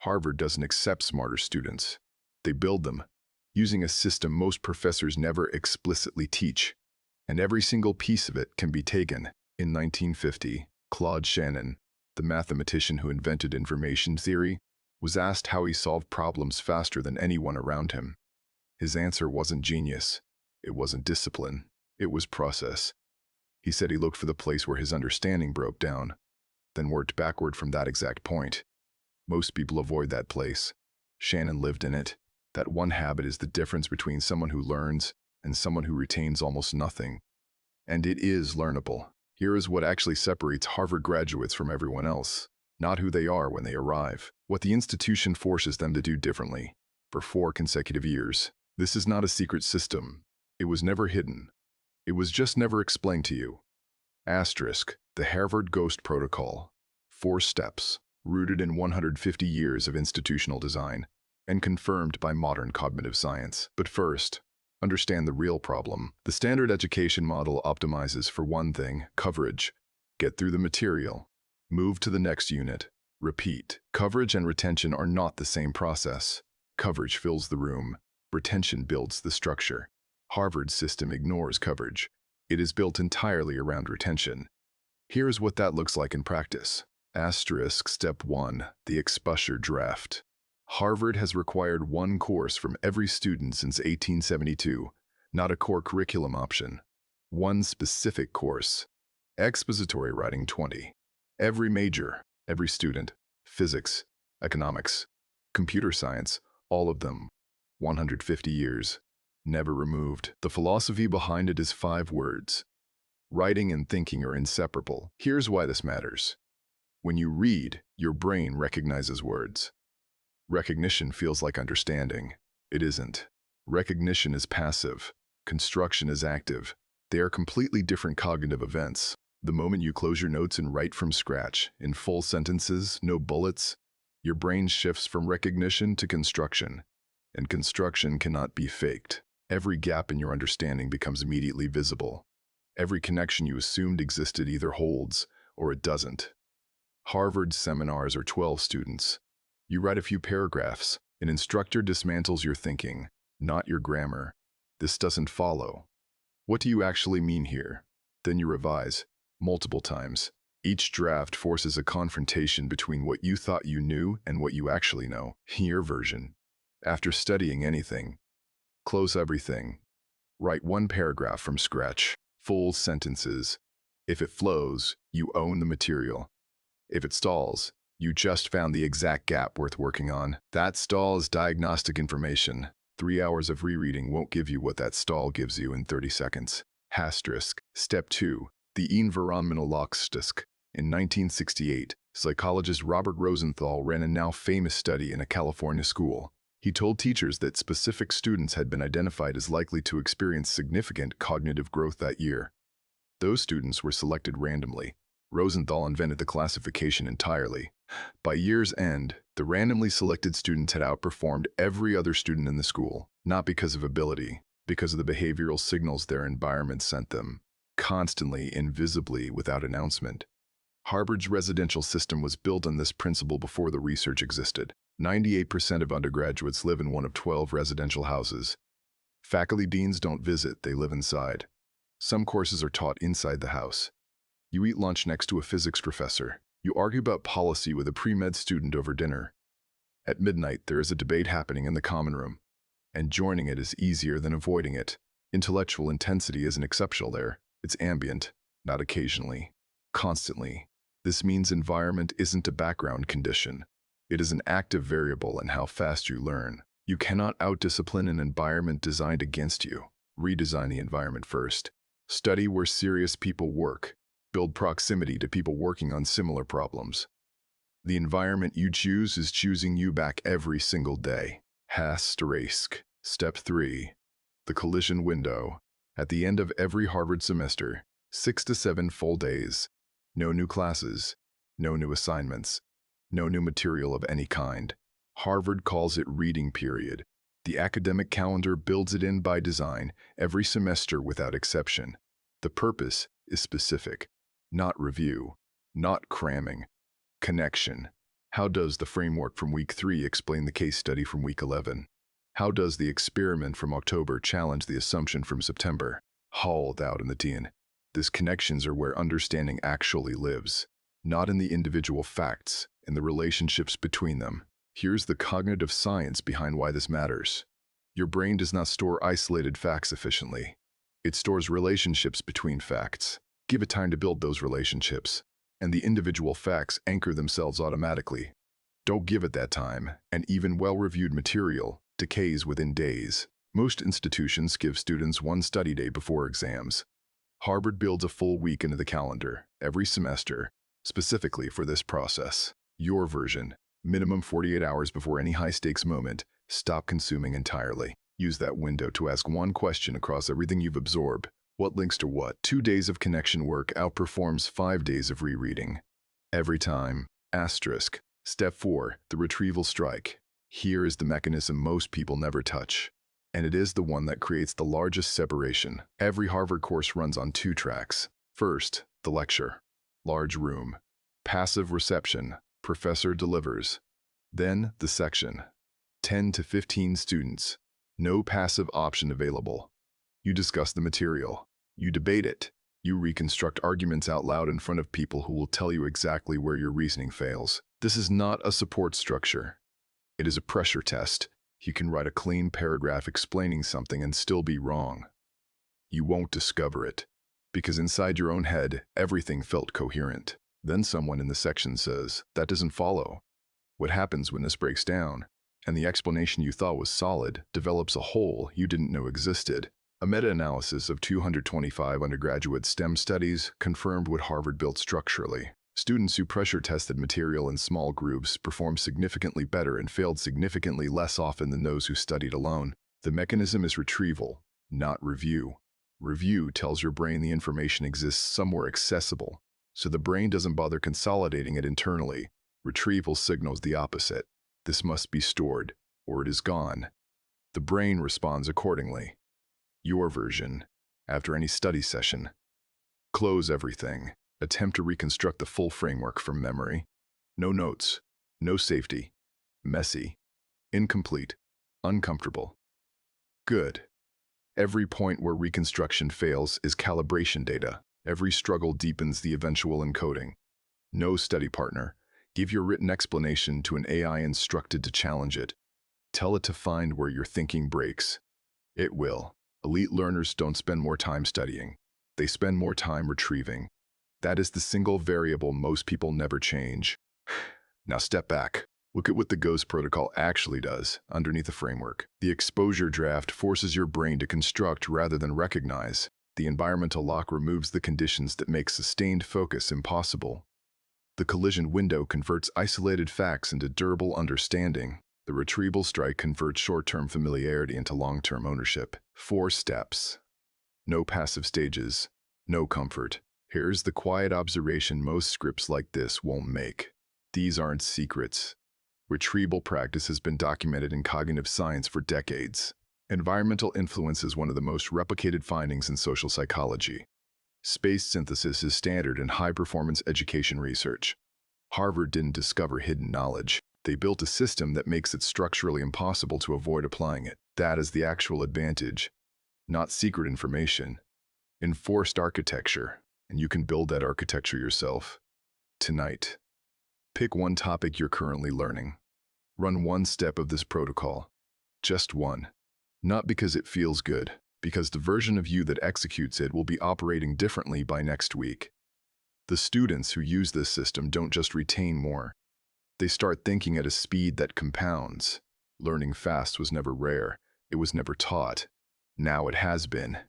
Harvard doesn't accept smarter students. They build them, using a system most professors never explicitly teach. And every single piece of it can be taken. In 1950, Claude Shannon, the mathematician who invented information theory, was asked how he solved problems faster than anyone around him. His answer wasn't genius. It wasn't discipline. It was process. He said he looked for the place where his understanding broke down, then worked backward from that exact point. Most people avoid that place. Shannon lived in it. That one habit is the difference between someone who learns and someone who retains almost nothing. And it is learnable. Here is what actually separates Harvard graduates from everyone else. Not who they are when they arrive. What the institution forces them to do differently. For 4 consecutive years. This is not a secret system. It was never hidden. It was just never explained to you. Asterisk, the Harvard Ghost Protocol. 4 steps, rooted in 150 years of institutional design, and confirmed by modern cognitive science. But first, understand the real problem. The standard education model optimizes for one thing, coverage. Get through the material. Move to the next unit. Repeat. Coverage and retention are not the same process. Coverage fills the room. Retention builds the structure. Harvard's system ignores coverage. It is built entirely around retention. Here is what that looks like in practice. Asterisk Step 1, the exposure draft. Harvard has required 1 course from every student since 1872, not a core curriculum option. 1 specific course. Expository writing 20. Every major, every student, physics, economics, computer science, all of them. 150 years. Never removed. The philosophy behind it is 5 words. Writing and thinking are inseparable. Here's why this matters. When you read, your brain recognizes words. Recognition feels like understanding. It isn't. Recognition is passive. Construction is active. They are completely different cognitive events. The moment you close your notes and write from scratch, in full sentences, no bullets, your brain shifts from recognition to construction. And construction cannot be faked. Every gap in your understanding becomes immediately visible. Every connection you assumed existed either holds or it doesn't. Harvard's seminars are 12 students. You write a few paragraphs. An instructor dismantles your thinking, not your grammar. This doesn't follow. What do you actually mean here? Then you revise, multiple times. Each draft forces a confrontation between what you thought you knew and what you actually know. Your version. After studying anything, close everything. Write 1 paragraph from scratch, full sentences. If it flows, you own the material. If it stalls, you just found the exact gap worth working on. That stall is diagnostic information. 3 hours of rereading won't give you what that stall gives you in 30 seconds. Asterisk. Step 2. The environmental logistic. In 1968, psychologist Robert Rosenthal ran a now famous study in a California school. He told teachers that specific students had been identified as likely to experience significant cognitive growth that year. Those students were selected randomly. Rosenthal invented the classification entirely. By year's end, the randomly selected students had outperformed every other student in the school, not because of ability, because of the behavioral signals their environment sent them, constantly, invisibly, without announcement. Harvard's residential system was built on this principle before the research existed. 98% of undergraduates live in one of 12 residential houses. Faculty deans don't visit, they live inside. Some courses are taught inside the house. You eat lunch next to a physics professor. You argue about policy with a pre-med student over dinner. At midnight, there is a debate happening in the common room, and joining it is easier than avoiding it. Intellectual intensity isn't exceptional there. It's ambient, not occasionally, constantly. This means environment isn't a background condition. It is an active variable in how fast you learn. You cannot out-discipline an environment designed against you. Redesign the environment first. Study where serious people work. Build proximity to people working on similar problems. The environment you choose is choosing you back every single day. Asterisk. Step 3. The collision window. At the end of every Harvard semester, 6 to 7 full days. No new classes. No new assignments. No new material of any kind. Harvard calls it reading period. The academic calendar builds it in by design, every semester without exception. The purpose is specific. Not review. Not cramming. Connection. How does the framework from week 3 explain the case study from week 11? How does the experiment from October challenge the assumption from September? Hauled out in the DN. These connections are where understanding actually lives, not in the individual facts, in the relationships between them. Here's the cognitive science behind why this matters. Your brain does not store isolated facts efficiently. It stores relationships between facts. Give it time to build those relationships, and the individual facts anchor themselves automatically. Don't give it that time, and even well-reviewed material decays within days. Most institutions give students one study day before exams. Harvard builds a full week into the calendar, every semester, specifically for this process. Your version, minimum 48 hours before any high-stakes moment, stop consuming entirely. Use that window to ask one question across everything you've absorbed. What links to what? 2 days of connection work outperforms 5 days of rereading. Every time. Asterisk. Step 4, the retrieval strike. Here is the mechanism most people never touch. And it is the one that creates the largest separation. Every Harvard course runs on 2 tracks. First, the lecture. Large room. Passive reception. Professor delivers. Then, the section. 10 to 15 students. No passive option available. You discuss the material. You debate it. You reconstruct arguments out loud in front of people who will tell you exactly where your reasoning fails. This is not a support structure. It is a pressure test. You can write a clean paragraph explaining something and still be wrong. You won't discover it, because inside your own head, everything felt coherent. Then someone in the section says, "That doesn't follow." What happens when this breaks down, and the explanation you thought was solid develops a hole you didn't know existed? A meta-analysis of 225 undergraduate STEM studies confirmed what Harvard built structurally. Students who pressure-tested material in small groups performed significantly better and failed significantly less often than those who studied alone. The mechanism is retrieval, not review. Review tells your brain the information exists somewhere accessible, so the brain doesn't bother consolidating it internally. Retrieval signals the opposite. This must be stored, or it is gone. The brain responds accordingly. Your version, after any study session. Close everything. Attempt to reconstruct the full framework from memory. No notes. No safety. Messy. Incomplete. Uncomfortable. Good. Every point where reconstruction fails is calibration data. Every struggle deepens the eventual encoding. No study partner. Give your written explanation to an AI instructed to challenge it. Tell it to find where your thinking breaks. It will. Elite learners don't spend more time studying. They spend more time retrieving. That is the single variable most people never change. Now step back. Look at what the GHOST protocol actually does underneath the framework. The exposure draft forces your brain to construct rather than recognize. The environmental lock removes the conditions that make sustained focus impossible. The collision window converts isolated facts into durable understanding. The retrieval strike converts short-term familiarity into long-term ownership. 4 steps. No passive stages. No comfort. Here's the quiet observation most scripts like this won't make. These aren't secrets. Retrieval practice has been documented in cognitive science for decades. Environmental influence is one of the most replicated findings in social psychology. Space synthesis is standard in high-performance education research. Harvard didn't discover hidden knowledge. They built a system that makes it structurally impossible to avoid applying it. That is the actual advantage, not secret information. Enforced architecture, and you can build that architecture yourself. Tonight, pick one topic you're currently learning. Run one step of this protocol. Just one. Not because it feels good, because the version of you that executes it will be operating differently by next week. The students who use this system don't just retain more. They start thinking at a speed that compounds. Learning fast was never rare. It was never taught. Now it has been.